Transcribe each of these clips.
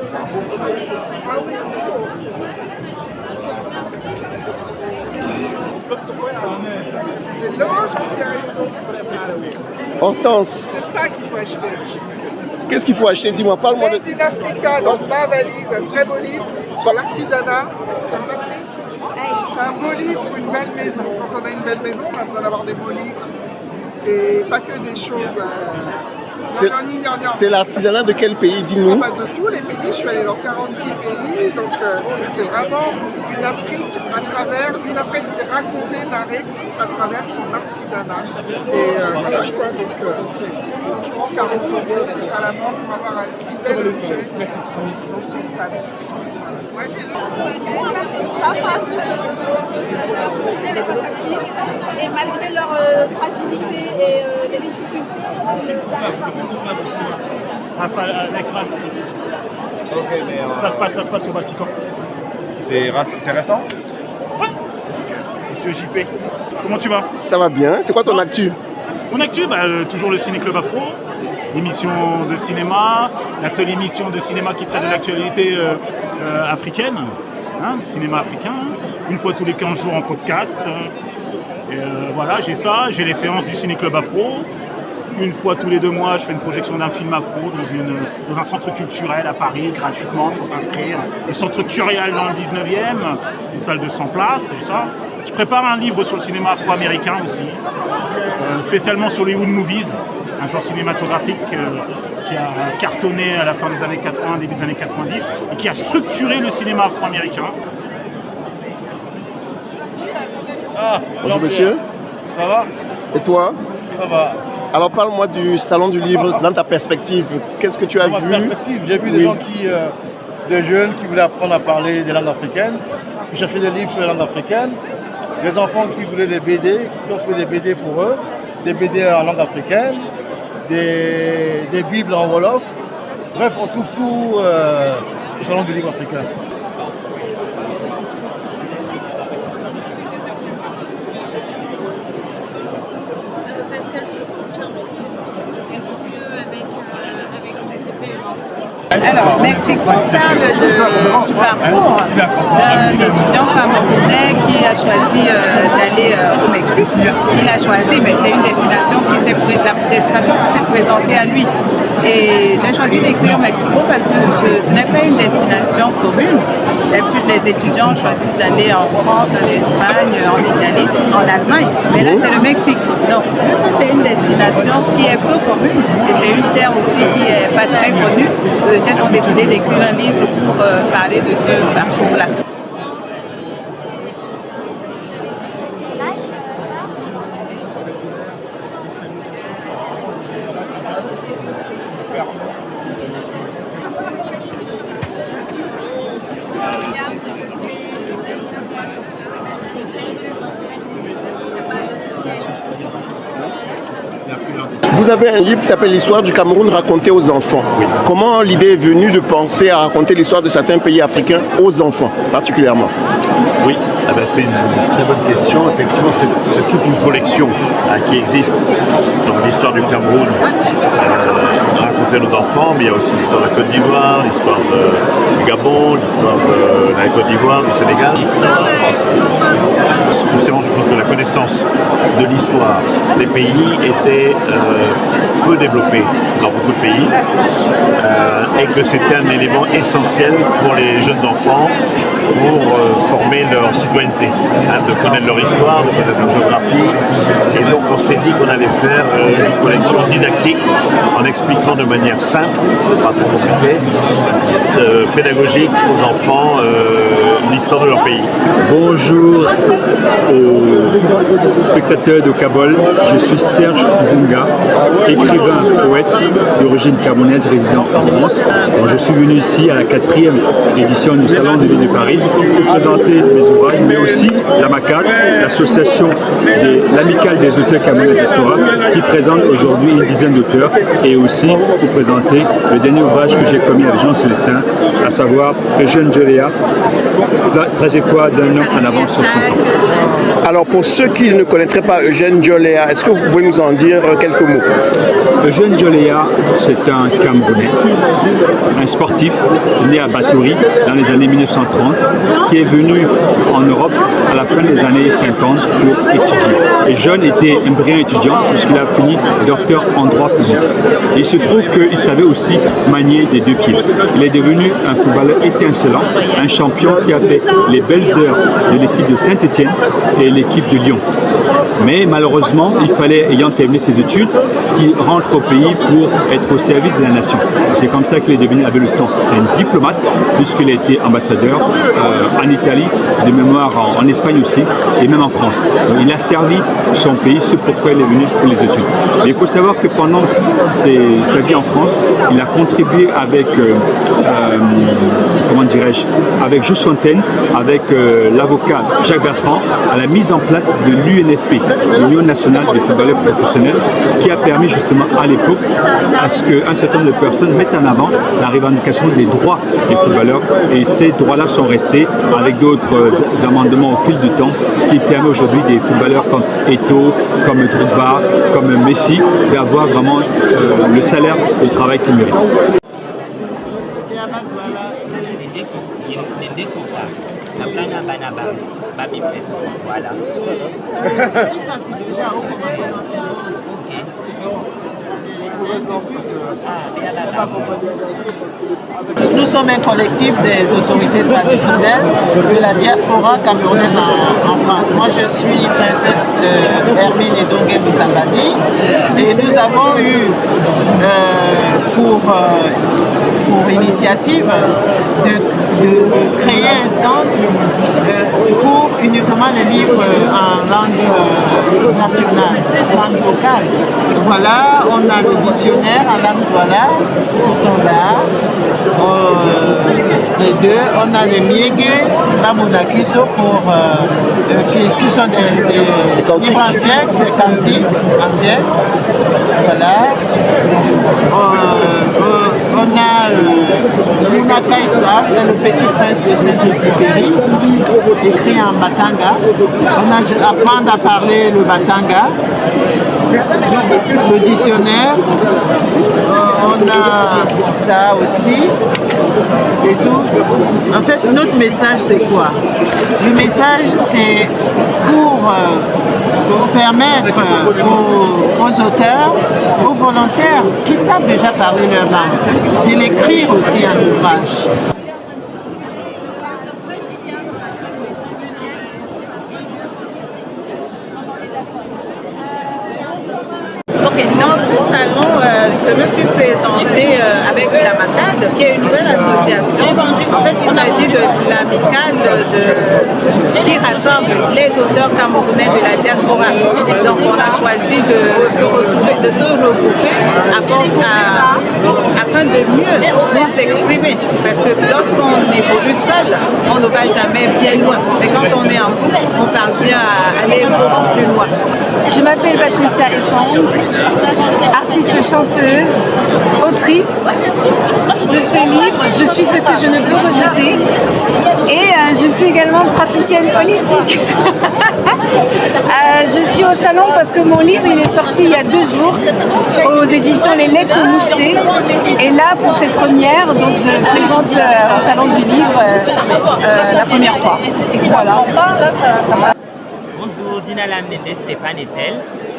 De l'orange en pierresson. Hortense, C'est ça qu'il faut acheter. qu'est-ce qu'il faut acheter? Dis-moi, parle-moi de... Made in Africa, donc ma valise, un très beau livre sur l'artisanat en Afrique. C'est un beau livre pour une belle maison. Quand on a une belle maison, on a besoin d'avoir des beaux livres. Et pas que des choses... C'est l'artisanat de quel pays? Dis-nous. De tous les pays, je suis allée dans 46 pays, donc c'est vraiment une Afrique racontée, narrée à travers son artisanat. Et voilà quoi, donc franchement 40 euros à la mort pour avoir un si bel objet dans son salon. Moi j'ai Pas facile. Ils n'est pas facile. Et malgré leur fragilité et les difficultés, Avec Ralph. Ça se passe au Vatican. C'est récent? Ouais. Monsieur JP, comment tu vas? Ça va bien. C'est quoi ton actu? Mon actu, toujours le Ciné Club Afro, émission de cinéma, la seule émission de cinéma qui traite de l'actualité africaine, cinéma africain, une fois tous les 15 jours en podcast. Voilà, j'ai ça, j'ai les séances du Ciné Club Afro. Une fois tous les 2 mois, je fais une projection d'un film afro dans un centre culturel à Paris, gratuitement, il faut s'inscrire. Le centre Curial dans le 19e, une salle de 100 places, et ça. Je prépare un livre sur le cinéma afro-américain aussi, spécialement sur les Hollywood Movies, un genre cinématographique qui a cartonné à la fin des années 80, début des années 90, et qui a structuré le cinéma afro-américain. Bonjour monsieur. Ça va? Et toi? Ça va. Alors parle-moi du salon du livre dans ta perspective. Qu'est-ce que tu as vu? J'ai vu des gens des jeunes qui voulaient apprendre à parler des langues africaines, qui cherchaient des livres sur les langues africaines, des enfants qui voulaient des BD, qui ont fait des BD pour eux, des BD en langue africaine, des bibles en wolof. Bref, on trouve tout au salon du livre africain. Alors, Mexique, on parle du parcours d'un étudiant camerounais qui a choisi d'aller au Mexique. Il a choisi, mais c'est une destination qui s'est présentée à lui. Et j'ai choisi d'écrire Mexico parce que ce n'est pas une destination commune. D'habitude, les étudiants choisissent d'aller en France, en Espagne, en Italie, en Allemagne. Mais là, c'est le Mexique. Donc, vu que c'est une destination qui est peu commune et c'est une terre aussi qui n'est pas très connue, j'ai donc décidé d'écrire un livre pour parler de ce parcours-là. Vous avez un livre qui s'appelle L'histoire du Cameroun racontée aux enfants. Oui. Comment l'idée est venue de penser à raconter l'histoire de certains pays africains aux enfants, particulièrement? Oui, c'est une très bonne question. Effectivement, c'est toute une collection qui existe. Donc l'histoire du Cameroun racontée à nos enfants, mais il y a aussi l'histoire de la Côte d'Ivoire, l'histoire du Gabon, l'histoire de la Côte d'Ivoire, du Sénégal. On s'est rendu compte que la connaissance de l'histoire des pays était peu développée dans beaucoup de pays et que c'était un élément essentiel pour les jeunes enfants pour former leur citoyenneté, de connaître leur histoire, de connaître leur géographie. Et donc on s'est dit qu'on allait faire une collection didactique en expliquant de manière simple, pas trop compliquée, pédagogique aux enfants l'histoire de leur pays. Bonjour aux spectateurs de Kabol, je suis Serge Bunga, écrivain, poète d'origine camerounaise résident en France. Je suis venu ici à la 4e édition du Salon de l'île de Paris pour présenter mes ouvrages, mais aussi la MACAD, l'association l'amicale des auteurs camerounais diaspora, qui présente aujourd'hui une dizaine d'auteurs, et aussi pour présenter le dernier ouvrage que j'ai commis avec Jean Célestin, à savoir Le jeune Joléa, la trajectoire d'un homme en avance sur son temps. Alors pour ceux qui ne connaîtraient pas Eugène Dioléa, est-ce que vous pouvez nous en dire quelques mots? Eugène Dioléa, c'est un Camerounais, un sportif né à Batouri dans les années 1930, qui est venu en Europe à la fin des années 50 pour étudier. Et Jeune était un brillant étudiant puisqu'il a fini docteur en droit public. Et il se trouve qu'il savait aussi manier des deux pieds. Il est devenu un footballeur étincelant, un champion qui a fait les belles heures de l'équipe de Saint-Étienne et l'équipe de Lyon. Mais malheureusement, il fallait, ayant terminé ses études, qu'il rentre au pays pour être au service de la nation. C'est comme ça qu'il est devenu, avec le temps, un diplomate, puisqu'il a été ambassadeur en Italie, de mémoire en Espagne aussi, et même en France. Donc, il a servi son pays, c'est pourquoi il est venu pour les études. Et il faut savoir que pendant sa vie en France, il a contribué avec, comment dirais-je, avec Just Fontaine, avec l'avocat Jacques Bertrand, à la mise en place de l'UNFP, l'Union nationale des footballeurs professionnels, ce qui a permis justement à l'époque à ce qu'un certain nombre de personnes mettent en avant la revendication des droits des footballeurs, et ces droits-là sont restés avec d'autres amendements au fil du temps, ce qui permet aujourd'hui des footballeurs comme Eto'o, comme Drogba, comme Messi, d'avoir vraiment le salaire du travail qu'ils méritent. Voilà. Nous sommes un collectif des autorités traditionnelles de la diaspora camerounaise en France. Moi, je suis princesse Hermine Edongue Bissambadi et nous avons eu pour initiative de créer un stand pour uniquement les livres en langue nationale, langue locale. Voilà, on a le dictionnaire en langue voilà qui sont là. Les deux, on a les miègues, Bamunakiso pour qui sont des livres anciens, des cantiques anciennes. Voilà. On a Luna Kaisa, c'est le petit prince de Saint-Exupéry, écrit en Batanga. On a apprendre à parler le Batanga, le dictionnaire. On a ça aussi et tout. En fait, notre message, c'est quoi? Le message, c'est pour permettre aux auteurs, aux volontaires qui savent déjà parler leur langue, de l'écrire aussi en ouvrage. Dans ce salon, je me suis présentée avec la MACAD, qui est une nouvelle association. En fait, il s'agit de l'amicale qui rassemble les auteurs camerounais de la diaspora. Donc, on a choisi de se regrouper afin de mieux nous exprimer. Parce que lorsqu'on évolue seul, on ne va jamais bien loin. Mais quand on est en groupe, on parvient à aller beaucoup plus loin. Je m'appelle Patricia Essang, artiste chanteuse, autrice de ce livre « Je suis ce que je ne peux rejeter » et je suis également praticienne holistique. Je suis au salon parce que mon livre il est sorti il y a 2 jours aux éditions Les Lettres Mouchetées et là pour cette première donc je présente au salon du livre la première fois. Voilà. Bonjour, Dina Nende Stéphane Etel,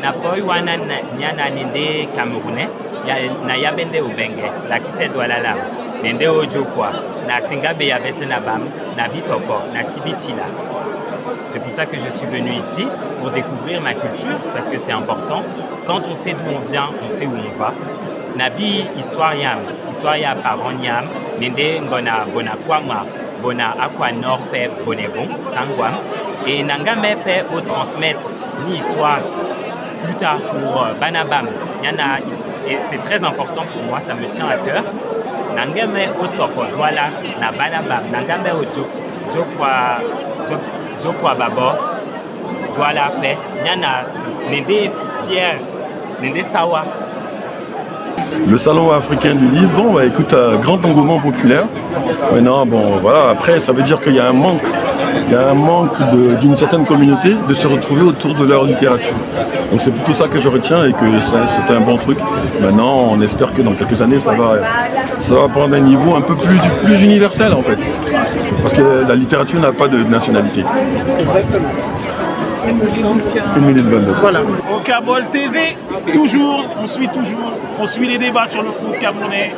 Napoy Wana Nyana Nende Camerounais, na Yabende Ubenge, la Kise Doualala, Nende Ojokwa, na Singabe Yabese Nabam, na Bitoko, na Sibitila. C'est pour ça que je suis venu ici, pour découvrir ma culture, parce que c'est important. Quand on sait d'où on vient, on sait où on va. Nabi histoire yam parent yam, Nende Ngona Bonakwama, Bona Aqua Nord Pe Bonebon, Sangwam, et Nangame Pe au transmettre ni histoire plus tard pour Banabam. Et c'est très important pour moi, ça me tient à cœur. Nangame au Toko Douala, na Banabam, Nangame au Jokwa Babo, Douala Pe, Nyana Nende Pierre, Nende Sawa. Le salon africain du livre, bon, bah, écoute, grand engouement populaire. Maintenant, bon, voilà, après, ça veut dire qu'il y a un manque il y a un manque d'une certaine communauté de se retrouver autour de leur littérature. Donc c'est plutôt ça que je retiens et que c'est un bon truc. Maintenant, on espère que dans quelques années, ça va prendre un niveau un peu plus universel en fait. Parce que la littérature n'a pas de nationalité. Exactement. 1 minute 22. Voilà. Au Kabol TV, toujours, on suit les débats sur le foot camerounais.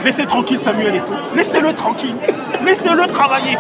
Laissez tranquille Samuel Eto'o, laissez-le tranquille, laissez-le travailler.